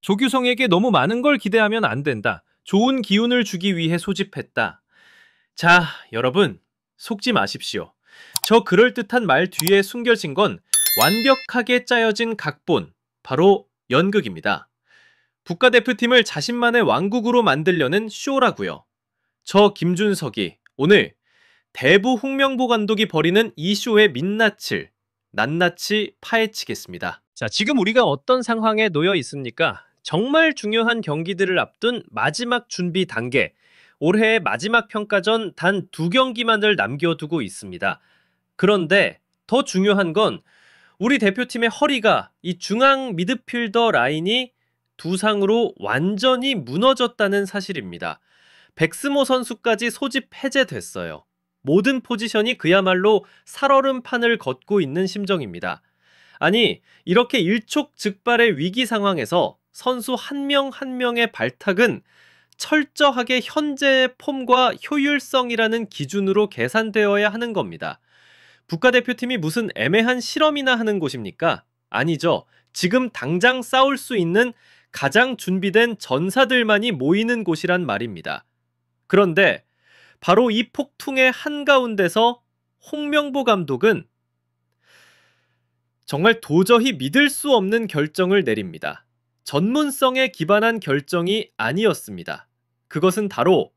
조규성에게 너무 많은 걸 기대하면 안 된다. 좋은 기운을 주기 위해 소집했다. 자, 여러분, 속지 마십시오. 저 그럴듯한 말 뒤에 숨겨진 건 완벽하게 짜여진 각본, 바로 연극입니다. 국가대표팀을 자신만의 왕국으로 만들려는 쇼라고요. 저 김준석이 오늘 대부 홍명보 감독이 벌이는 이 쇼의 민낯을 낱낱이 파헤치겠습니다. 자, 지금 우리가 어떤 상황에 놓여 있습니까? 정말 중요한 경기들을 앞둔 마지막 준비 단계. 올해의 마지막 평가전 단 2경기만을 남겨두고 있습니다. 그런데 더 중요한 건 우리 대표팀의 허리가, 이 중앙 미드필더 라인이 두상으로 완전히 무너졌다는 사실입니다. 백스모 선수까지 소집 해제됐어요. 모든 포지션이 그야말로 살얼음판을 걷고 있는 심정입니다. 아니, 이렇게 일촉즉발의 위기 상황에서 선수 한 명 한 명의 발탁은 철저하게 현재의 폼과 효율성이라는 기준으로 계산되어야 하는 겁니다. 국가대표팀이 무슨 애매한 실험이나 하는 곳입니까? 아니죠. 지금 당장 싸울 수 있는 가장 준비된 전사들만이 모이는 곳이란 말입니다. 그런데 바로 이 폭풍의 한가운데서 홍명보 감독은 정말 도저히 믿을 수 없는 결정을 내립니다. 전문성에 기반한 결정이 아니었습니다. 그것은 바로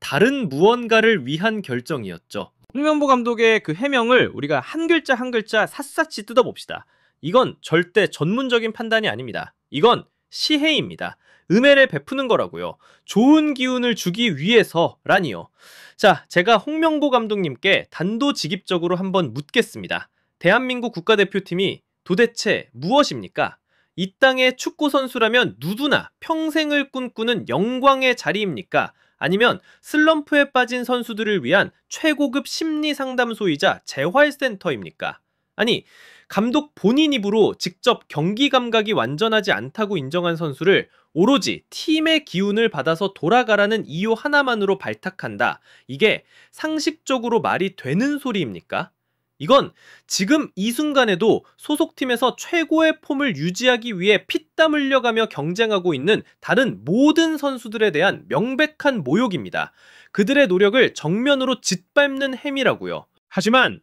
다른 무언가를 위한 결정이었죠. 홍명보 감독의 그 해명을 우리가 한 글자 한 글자 샅샅이 뜯어봅시다. 이건 절대 전문적인 판단이 아닙니다. 이건 시해입니다. 은혜를 베푸는 거라고요. 좋은 기운을 주기 위해서라니요. 자, 제가 홍명보 감독님께 단도직입적으로 한번 묻겠습니다. 대한민국 국가대표팀이 도대체 무엇입니까? 이 땅의 축구 선수라면 누구나 평생을 꿈꾸는 영광의 자리입니까? 아니면 슬럼프에 빠진 선수들을 위한 최고급 심리 상담소이자 재활센터입니까? 아니, 감독 본인 입으로 직접 경기 감각이 완전하지 않다고 인정한 선수를 오로지 팀의 기운을 받아서 돌아가라는 이유 하나만으로 발탁한다. 이게 상식적으로 말이 되는 소리입니까? 이건 지금 이 순간에도 소속팀에서 최고의 폼을 유지하기 위해 피땀 흘려가며 경쟁하고 있는 다른 모든 선수들에 대한 명백한 모욕입니다. 그들의 노력을 정면으로 짓밟는 행위라고요. 하지만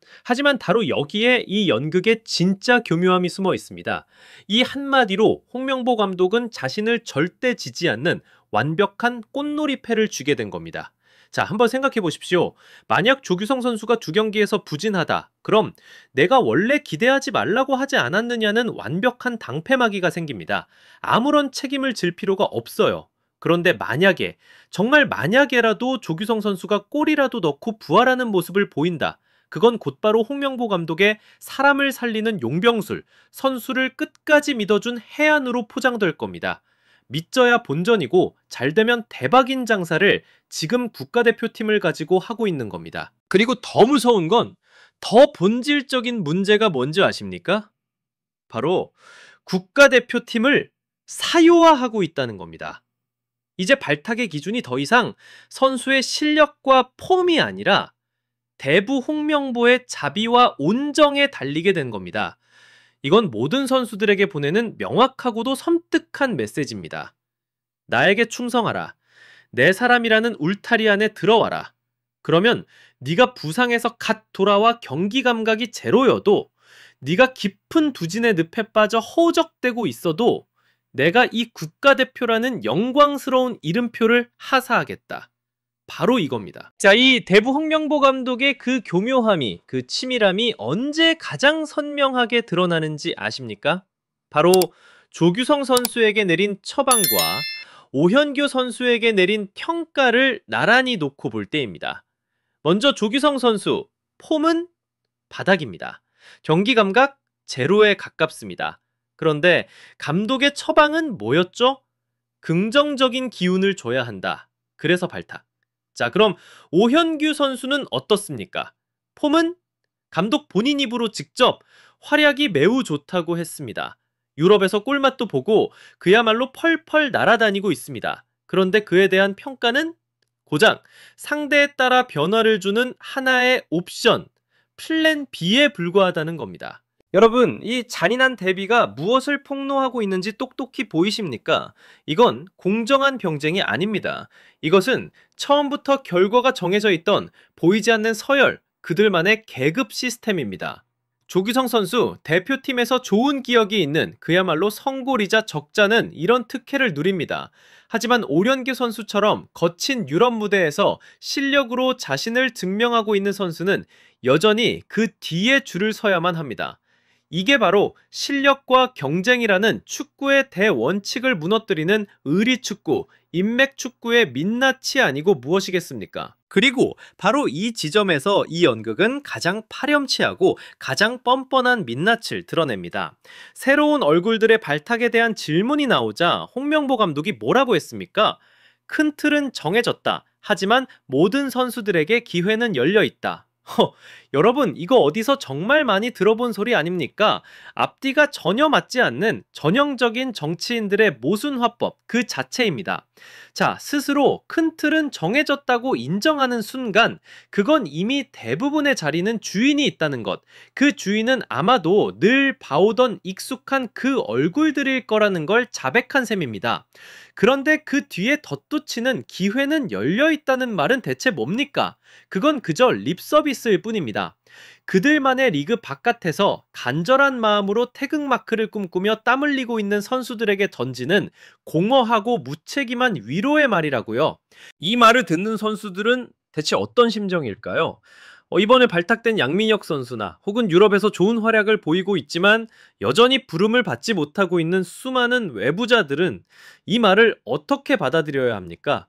바로 여기에 이 연극의 진짜 교묘함이 숨어 있습니다. 이 한마디로 홍명보 감독은 자신을 절대 지지 않는 완벽한 꽃놀이 패를 쥐게 된 겁니다. 자, 한번 생각해 보십시오. 만약 조규성 선수가 2경기에서 부진하다. 그럼 내가 원래 기대하지 말라고 하지 않았느냐는 완벽한 당패막이가 생깁니다. 아무런 책임을 질 필요가 없어요. 그런데 만약에, 정말 만약에라도 조규성 선수가 골이라도 넣고 부활하는 모습을 보인다. 그건 곧바로 홍명보 감독의 사람을 살리는 용병술, 선수를 끝까지 믿어준 해안으로 포장될 겁니다. 믿져야 본전이고 잘되면 대박인 장사를 지금 국가대표팀을 가지고 하고 있는 겁니다. 그리고 더 무서운 건 더 본질적인 문제가 뭔지 아십니까? 바로 국가대표팀을 사유화하고 있다는 겁니다. 이제 발탁의 기준이 더 이상 선수의 실력과 폼이 아니라 대부 홍명보의 자비와 온정에 달리게 된 겁니다. 이건 모든 선수들에게 보내는 명확하고도 섬뜩한 메시지입니다. 나에게 충성하라. 내 사람이라는 울타리 안에 들어와라. 그러면 네가 부상에서 갓 돌아와 경기 감각이 제로여도, 네가 깊은 두진의 늪에 빠져 허우적대고 있어도 내가 이 국가대표라는 영광스러운 이름표를 하사하겠다. 바로 이겁니다. 자, 이 대부 홍명보 감독의 그 교묘함이, 그 치밀함이 언제 가장 선명하게 드러나는지 아십니까? 바로 조규성 선수에게 내린 처방과 오현규 선수에게 내린 평가를 나란히 놓고 볼 때입니다. 먼저 조규성 선수, 폼은 바닥입니다. 경기 감각 제로에 가깝습니다. 그런데 감독의 처방은 뭐였죠? 긍정적인 기운을 줘야 한다. 그래서 발탁. 자, 그럼 오현규 선수는 어떻습니까? 폼은 감독 본인 입으로 직접 활약이 매우 좋다고 했습니다. 유럽에서 꿀맛도 보고 그야말로 펄펄 날아다니고 있습니다. 그런데 그에 대한 평가는 고작 상대에 따라 변화를 주는 하나의 옵션, 플랜 B에 불과하다는 겁니다. 여러분, 이 잔인한 대비가 무엇을 폭로하고 있는지 똑똑히 보이십니까? 이건 공정한 경쟁이 아닙니다. 이것은 처음부터 결과가 정해져 있던 보이지 않는 서열, 그들만의 계급 시스템입니다. 조규성 선수, 대표팀에서 좋은 기억이 있는 그야말로 성골이자 적자는 이런 특혜를 누립니다. 하지만 오련기 선수처럼 거친 유럽 무대에서 실력으로 자신을 증명하고 있는 선수는 여전히 그 뒤에 줄을 서야만 합니다. 이게 바로 실력과 경쟁이라는 축구의 대원칙을 무너뜨리는 의리축구, 인맥축구의 민낯이 아니고 무엇이겠습니까? 그리고 바로 이 지점에서 이 연극은 가장 파렴치하고 가장 뻔뻔한 민낯을 드러냅니다. 새로운 얼굴들의 발탁에 대한 질문이 나오자 홍명보 감독이 뭐라고 했습니까? 큰 틀은 정해졌다. 하지만 모든 선수들에게 기회는 열려 있다. 여러분, 이거 어디서 정말 많이 들어본 소리 아닙니까? 앞뒤가 전혀 맞지 않는 전형적인 정치인들의 모순화법 그 자체입니다. 자, 스스로 큰 틀은 정해졌다고 인정하는 순간 그건 이미 대부분의 자리는 주인이 있다는 것, 그 주인은 아마도 늘 봐오던 익숙한 그 얼굴들일 거라는 걸 자백한 셈입니다. 그런데 그 뒤에 덧붙이는 기회는 열려 있다는 말은 대체 뭡니까? 그건 그저 립서비스일 뿐입니다. 그들만의 리그 바깥에서 간절한 마음으로 태극마크를 꿈꾸며 땀 흘리고 있는 선수들에게 던지는 공허하고 무책임한 위로의 말이라고요. 이 말을 듣는 선수들은 대체 어떤 심정일까요? 이번에 발탁된 양민혁 선수나 혹은 유럽에서 좋은 활약을 보이고 있지만 여전히 부름을 받지 못하고 있는 수많은 외부자들은 이 말을 어떻게 받아들여야 합니까?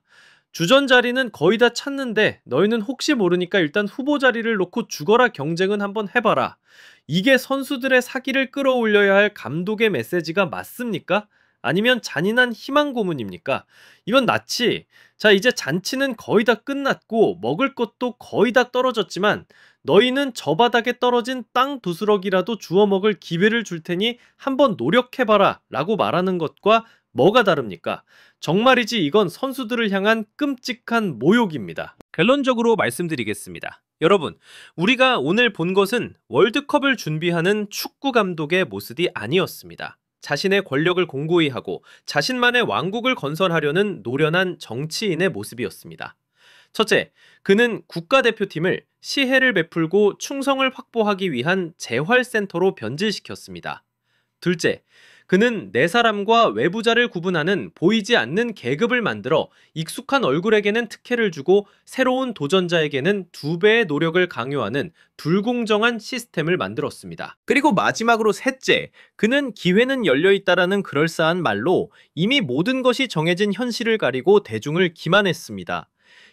주전 자리는 거의 다 찼는데 너희는 혹시 모르니까 일단 후보 자리를 놓고 죽어라 경쟁은 한번 해봐라. 이게 선수들의 사기를 끌어올려야 할 감독의 메시지가 맞습니까? 아니면 잔인한 희망 고문입니까? 이건 낯이, 자, 이제 잔치는 거의 다 끝났고 먹을 것도 거의 다 떨어졌지만 너희는 저 바닥에 떨어진 땅 두스러기라도 주워 먹을 기회를 줄 테니 한번 노력해봐라 라고 말하는 것과 뭐가 다릅니까? 정말이지 이건 선수들을 향한 끔찍한 모욕입니다. 결론적으로 말씀드리겠습니다. 여러분, 우리가 오늘 본 것은 월드컵을 준비하는 축구 감독의 모습이 아니었습니다. 자신의 권력을 공고히 하고 자신만의 왕국을 건설하려는 노련한 정치인의 모습이었습니다. 첫째, 그는 국가대표팀을 시혜를 베풀고 충성을 확보하기 위한 재활센터로 변질시켰습니다. 둘째, 그는 내 사람과 외부자를 구분하는 보이지 않는 계급을 만들어 익숙한 얼굴에게는 특혜를 주고 새로운 도전자에게는 2배의 노력을 강요하는 불공정한 시스템을 만들었습니다. 그리고 마지막으로 셋째, 그는 기회는 열려있다라는 그럴싸한 말로 이미 모든 것이 정해진 현실을 가리고 대중을 기만했습니다.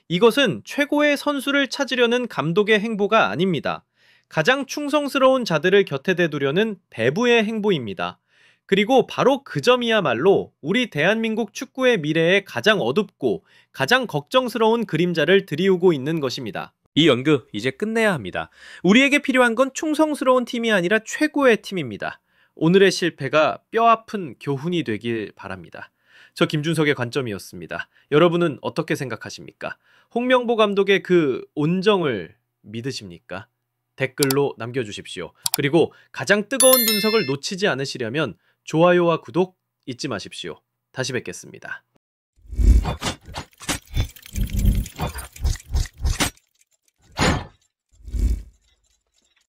이것은 최고의 선수를 찾으려는 감독의 행보가 아닙니다. 가장 충성스러운 자들을 곁에 대두려는 배부의 행보입니다. 그리고 바로 그 점이야말로 우리 대한민국 축구의 미래에 가장 어둡고 가장 걱정스러운 그림자를 드리우고 있는 것입니다. 이 연극 이제 끝내야 합니다. 우리에게 필요한 건 충성스러운 팀이 아니라 최고의 팀입니다. 오늘의 실패가 뼈아픈 교훈이 되길 바랍니다. 저 김준석의 관점이었습니다. 여러분은 어떻게 생각하십니까? 홍명보 감독의 그 온정을 믿으십니까? 댓글로 남겨주십시오. 그리고 가장 뜨거운 분석을 놓치지 않으시려면 좋아요와 구독 잊지 마십시오. 다시 뵙겠습니다.